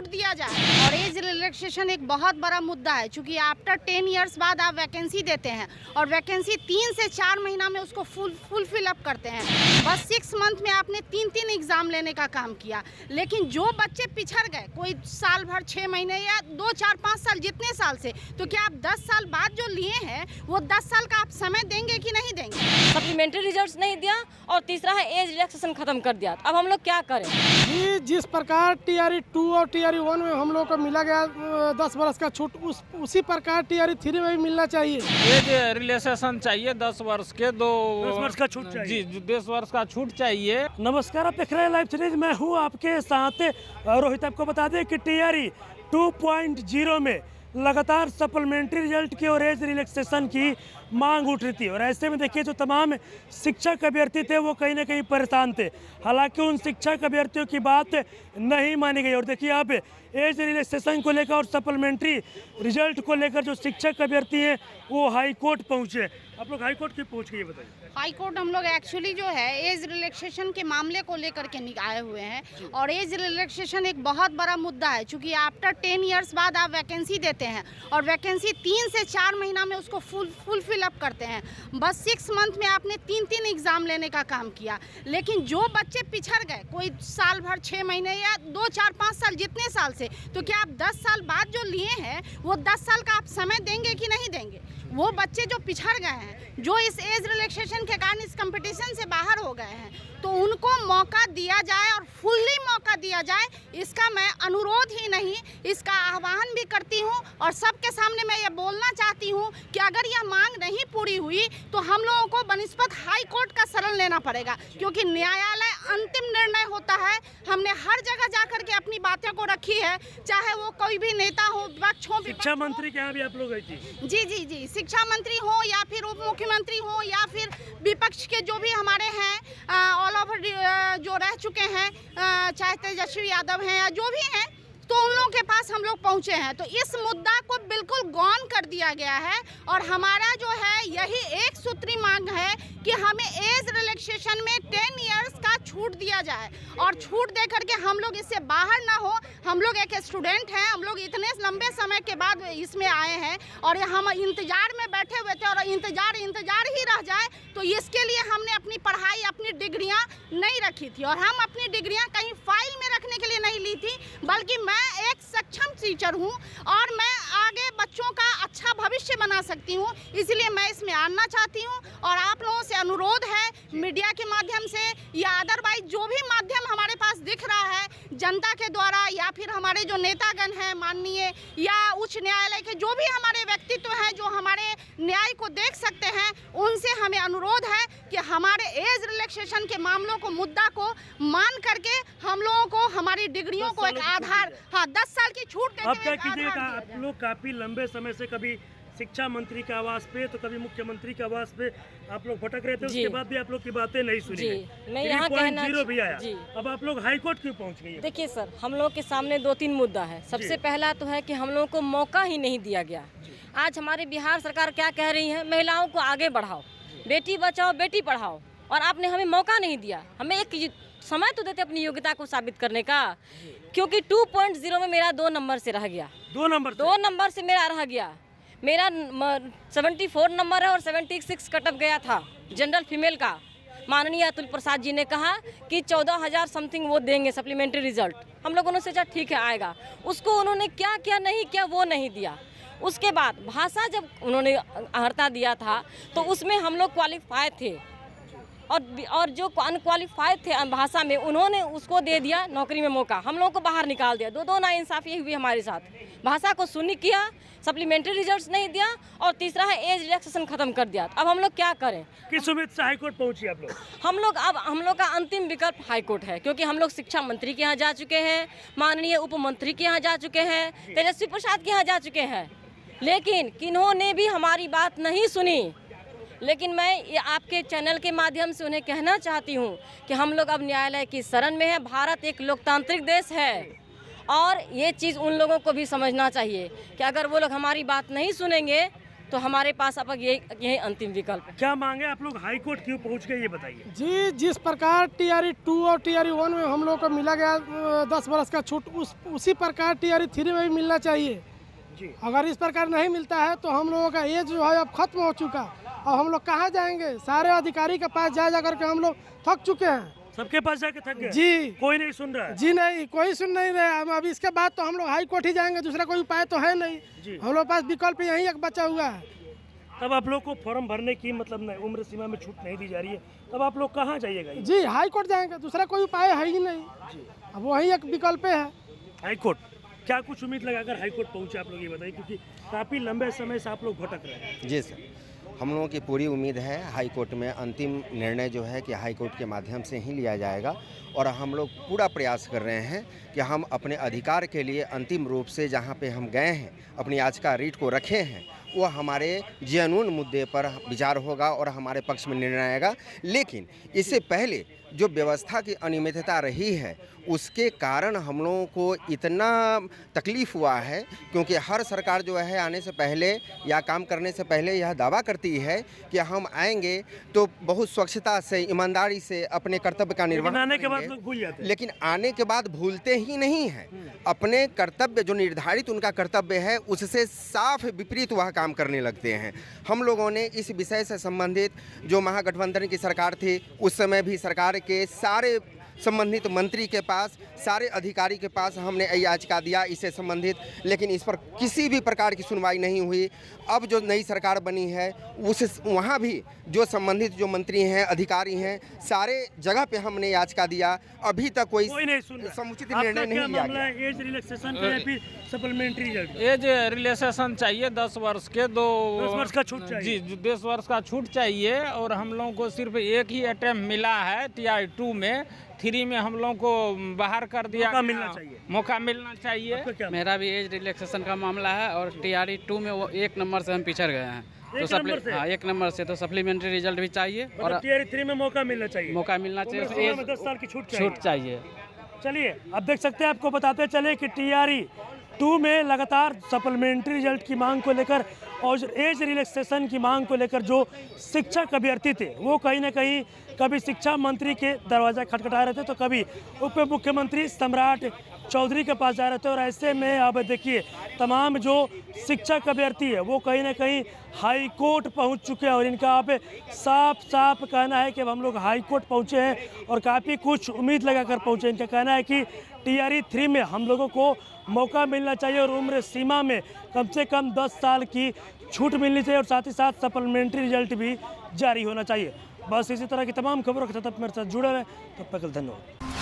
दिया जाए। और एज रिलैक्सेशन एक बहुत बड़ा मुद्दा है, क्योंकि आफ्टर 10 ईयर्स बाद आप वैकेंसी देते हैं और वैकेंसी 3 से 4 महीना में उसको फुलफिल अप करते हैं। बस 6 मंथ में आपने 3 एग्जाम लेने का काम किया, लेकिन जो बच्चे पिछड़ गए, कोई साल भर 6 महीने या 2, 4, 5 साल, जितने साल से, तो क्या आप 10 साल बाद जो लिए हैं वो 10 साल का आप समय देंगे कि नहीं देंगे? सप्लीमेंट्री रिजल्ट्स नहीं दिया और तीसरा है एज रिलैक्सेशन खत्म कर दिया। अब हम लोग क्या करें? जी, जिस प्रकार TRE 2 और TRE 1 में हम लोग को मिला गया 10 वर्ष का छूट, उसी प्रकार TRE 3 में भी मिलना चाहिए। एज रिलैक्सेशन चाहिए 10 वर्ष के, 10 वर्ष का छूट चाहिए। जी, 10 वर्ष का छूट चाहिए। नमस्कार, आप देख रहे हैं लाइव सीरीज, मैं हूं आपके साथ रोहित। आपको बता दें कि TRE 2.0 में लगातार सप्लीमेंट्री रिजल्ट की और एज रिलैक्सेशन की मांग उठ रही थी, और ऐसे में देखिए जो तमाम शिक्षक अभ्यर्थी थे वो कहीं ना कहीं परेशान थे। हालांकि उन शिक्षक अभ्यर्थियों की बात नहीं मानी गई, और देखिए अब एज रिलैक्सेशन को लेकर और सप्लीमेंट्री रिजल्ट को लेकर जो शिक्षक अभ्यर्थी हैं वो हाई कोर्ट पहुँचे। आप लोग हाई कोर्ट क्यों पहुँच गए, ये बताइए। हाई कोर्ट हम लोग एक्चुअली जो है एज रिलैक्सेशन के मामले को लेकर के आए हुए हैं, और एज रिलैक्सेशन एक बहुत बड़ा मुद्दा है, क्योंकि आफ्टर 10 ईयर्स बाद आप वैकेंसी देते हैं और वैकेंसी 3 से 4 महीना में उसको फुलफिल अप करते हैं। बस 6 मंथ में आपने 3 एग्जाम लेने का काम किया, लेकिन जो बच्चे पिछड़ गए, कोई साल भर 6 महीने या 2, 4, 5 साल, जितने साल से, तो क्या आप 10 साल बाद जो लिए हैं वो 10 साल का आप समय देंगे कि नहीं देंगे? वो बच्चे जो पिछड़ गए हैं, जो इस एज रिलैक्सेशन के कारण इस कंपटीशन से बाहर हो गए हैं, तो उनको मौका दिया जाए और फुल्ली मौका दिया जाए। इसका मैं अनुरोध ही नहीं, इसका आह्वान भी करती हूँ, और सबके सामने मैं ये बोलना चाहती हूँ कि अगर यह मांग नहीं पूरी हुई तो हम लोगों को बनिस्बत हाई कोर्ट का शरण लेना पड़ेगा, क्योंकि न्यायालय अंतिम निर्णय होता है। हमने हर जगह जाकर के अपनी बातें को रखी है, चाहे वो कोई भी नेता हो, विपक्ष हो। शिक्षा मंत्री के यहाँ भी आप लोग गई थी? जी, शिक्षा मंत्री हो या फिर उप मुख्यमंत्री हो या फिर विपक्ष के जो भी हमारे हैं ऑल ओवर जो रह चुके हैं, चाहे तेजस्वी यादव हैं या जो भी हैं, तो उन लोगों के पास हम लोग पहुंचे हैं। तो इस मुद्दा को बिल्कुल गौन कर दिया गया है, और हमारा जो है यही एक सूत्री मांग है कि हमें एज रिलैक्सेशन में 10 इयर्स का छूट दिया जाए, और छूट दे करके हम लोग इससे बाहर ना हो। हम लोग एक स्टूडेंट हैं, हम लोग इतने लंबे समय के बाद इसमें आए हैं, और हम इंतजार में बैठे हुए थे, और इंतजार ही रह जाए, तो इसके लिए हमने अपनी पढ़ाई, अपनी डिग्रियां नहीं रखी थी, और हम अपनी डिग्रियां कहीं फाइल में रखने के लिए नहीं ली थी, बल्कि मैं एक सक्षम टीचर हूं और मैं आगे बच्चों का अच्छा भविष्य बना सकती हूं, इसलिए मैं इसमें आना चाहती हूं। और आप लोगों से अनुरोध है, मीडिया के माध्यम से या अदरवाइज जो भी माध्यम हमारे पास दिख रहा है, जनता के द्वारा या फिर हमारे जो नेतागण हैं माननीय, या उच्च न्यायालय के जो भी हमारे व्यक्तित्व हैं जो हमारे न्याय को देख सकते हैं, उनसे हमें अनुरोध है कि हमारे एज रिलैक्सेशन के मामलों को, मुद्दा को मान करके हम लोगों को हमारी डिग्रियों को एक आधार, 10 साल की छूट आप क्या कीजिएगा? आप लोग काफी लंबे समय से कभी शिक्षा मंत्री के आवास पे तो कभी मुख्यमंत्री के आवास पे आप लोग भटक रहे थे, उसके बाद भी आप लोग की बातें नहीं सुनी गई। मैं यहाँ कहना 3.0 भी आया, अब आप लोग हाई कोर्ट क्यों पहुँच गए? देखिए सर, हम लोग के सामने 2-3 मुद्दा है। सबसे पहला तो है कि हम लोगों को मौका ही नहीं दिया गया। आज हमारी बिहार सरकार क्या कह रही है, महिलाओं को आगे बढ़ाओ, बेटी बचाओ बेटी पढ़ाओ, और आपने हमें मौका नहीं दिया। हमें एक समय तो देते अपनी योग्यता को साबित करने का, क्योंकि 2.0 में मेरा 2 नंबर से रह गया। 2 नंबर से मेरा रह गया। मेरा 74 नंबर है और 76 कटअप गया था जनरल फीमेल का। माननीय अतुल प्रसाद जी ने कहा कि 14,000 समथिंग वो देंगे सप्लीमेंट्री रिजल्ट। हम लोगों ने सोचा ठीक है आएगा, उसको उन्होंने क्या क्या नहीं किया वो नहीं दिया। उसके बाद भाषा जब उन्होंने अर्हता दिया था तो उसमें हम लोग क्वालिफाई थे, और जो अनक्वालिफाइड थे भाषा में उन्होंने उसको दे दिया नौकरी में मौका, हम लोगों को बाहर निकाल दिया। दो नाइंसाफ़ी हुई हमारे साथ। भाषा को शून्य किया, सप्लीमेंट्री रिजल्ट्स नहीं दिया, और तीसरा है एज रिलैक्सेशन खत्म कर दिया। अब हम लोग क्या करें? किस उम्मीद से हाई कोर्ट पहुंची आप लोग? हम लोग का अंतिम विकल्प हाई कोर्ट है, क्योंकि हम लोग शिक्षा मंत्री के यहाँ जा चुके हैं, माननीय उप मंत्री के यहाँ जा चुके हैं, तेजस्वी प्रसाद के यहाँ जा चुके हैं, लेकिन किन्होंने भी हमारी बात नहीं सुनी। लेकिन मैं ये आपके चैनल के माध्यम से उन्हें कहना चाहती हूँ कि हम लोग अब न्यायालय की शरण में है। भारत एक लोकतांत्रिक देश है, और ये चीज़ उन लोगों को भी समझना चाहिए कि अगर वो लोग हमारी बात नहीं सुनेंगे तो हमारे पास अब यही अंतिम विकल्प है। क्या मांगे आप लोग हाई कोर्ट क्यों पहुंच गए, ये बताइए। जी, जिस प्रकार टीआरई 2 और टीआरई 1 में हम लोग को मिला गया 10 बरस का छूट, उसी प्रकार टीआरई 3 में भी मिलना चाहिए जी। अगर इस प्रकार नहीं मिलता है तो हम लोगों का एज जो है अब खत्म हो चुका। अब हम लोग कहाँ जाएंगे? सारे अधिकारी के पास जा कर के हम लोग थक चुके हैं। सबके पास जाके थक गए? जी, कोई नहीं सुन रहा है? जी नहीं, कोई सुन नहीं रहे। अब इसके बाद तो हम लोग हाई कोर्ट ही जाएंगे, दूसरा कोई उपाय तो है नहीं। हम लोग पास विकल्प यही एक बचा हुआ है। तब आप लोग को फॉर्म भरने की मतलब नहीं, उम्र सीमा में छूट नहीं दी जा रही है, तब आप लोग कहाँ जाइएगा? जी, हाई कोर्ट जाएंगे, दूसरा कोई उपाय है ही नहीं। अब वही एक विकल्प है। हाई कोर्ट क्या कुछ उम्मीद लगाकर हाई कोर्ट पहुंचे आप लोग, ये बताइए, क्योंकि काफ़ी लंबे समय से आप लोग भटक रहे हैं। जी सर, हम लोगों की पूरी उम्मीद है हाई कोर्ट में अंतिम निर्णय जो है कि हाई कोर्ट के माध्यम से ही लिया जाएगा, और हम लोग पूरा प्रयास कर रहे हैं कि हम अपने अधिकार के लिए अंतिम रूप से जहां पे हम गए हैं, अपनी याचिका रीट को रखे हैं, वो हमारे जेन्युइन मुद्दे पर विचार होगा और हमारे पक्ष में निर्णय आएगा। लेकिन इससे पहले जो व्यवस्था की अनियमितता रही है उसके कारण हम लोगों को इतना तकलीफ़ हुआ है, क्योंकि हर सरकार जो है आने से पहले या काम करने से पहले यह दावा करती है कि हम आएंगे तो बहुत स्वच्छता से, ईमानदारी से अपने कर्तव्य का निर्वहन आने के बाद करेंगे। लोग भूल जाते हैं। लेकिन आने के बाद भूलते ही नहीं हैं। अपने कर्तव्य जो निर्धारित उनका कर्तव्य है उससे साफ विपरीत वह काम करने लगते हैं। हम लोगों ने इस विषय से संबंधित जो महागठबंधन की सरकार थी उस समय भी सरकार के सारे संबंधित मंत्री के पास, सारे अधिकारी के पास हमने याचिका दिया इससे संबंधित, लेकिन इस पर किसी भी प्रकार की सुनवाई नहीं हुई। अब जो नई सरकार बनी है उस वहाँ भी जो संबंधित जो मंत्री हैं, अधिकारी हैं, सारे जगह पे हमने याचिका दिया, अभी तक कोई नहीं सुन रहा। समुचित आपका निर्णय क्या नहीं लिया मामला गया। है? एज रिलैक्सेशन का या फिर सप्लीमेंट्री रिजल्ट? एज रिलेक्सेशन चाहिए 10 वर्ष के, 10 वर्ष का छूट चाहिए। जी, 10 वर्ष का छूट चाहिए। और हम लोगों को सिर्फ एक ही अटेम्प्ट मिला है टीआरई 2 में, 3 में हम लोगों को बाहर कर दिया। मौका मिलना चाहिए। मौका मिलना चाहिए। आपका क्या? मेरा भी एज रिलैक्सेशन का मामला है और टीआरई 2 में वो 1 नंबर से हम पिछड़ गए हैं। तो 1 नंबर से तो सप्लीमेंट्री रिजल्ट भी चाहिए और टीआरई 3 में मौका मिलना चाहिए। मौका मिलना चाहिए, उम्र सीमा में 10 साल की छूट चाहिए। चलिए अब देख सकते हैं, आपको बताते चले कि टीआरई 2 में लगातार सप्लीमेंट्री रिजल्ट की मांग को लेकर और एज रिलैक्सेशन की मांग को लेकर जो शिक्षक अभ्यर्थी थे वो कहीं ना कहीं कभी शिक्षा मंत्री के दरवाजा खटखटा रहे थे तो कभी उप मुख्यमंत्री सम्राट चौधरी के पास जा रहे थे। और ऐसे में अब देखिए तमाम जो शिक्षक अभ्यर्थी है वो कहीं ना कहीं हाई कोर्ट पहुंच चुके हैं और इनका अब साफ साफ कहना है कि अब हम लोग हाई कोर्ट पहुंचे हैं और काफ़ी कुछ उम्मीद लगाकर पहुंचे। इनका कहना है कि टीआरई 3 में हम लोगों को मौका मिलना चाहिए और उम्र सीमा में कम से कम 10 साल की छूट मिलनी चाहिए और साथ ही साथ सप्लीमेंट्री रिजल्ट भी जारी होना चाहिए। बस इसी तरह की तमाम खबरों के साथ मेरे साथ जुड़े रहें। तब तक धन्यवाद।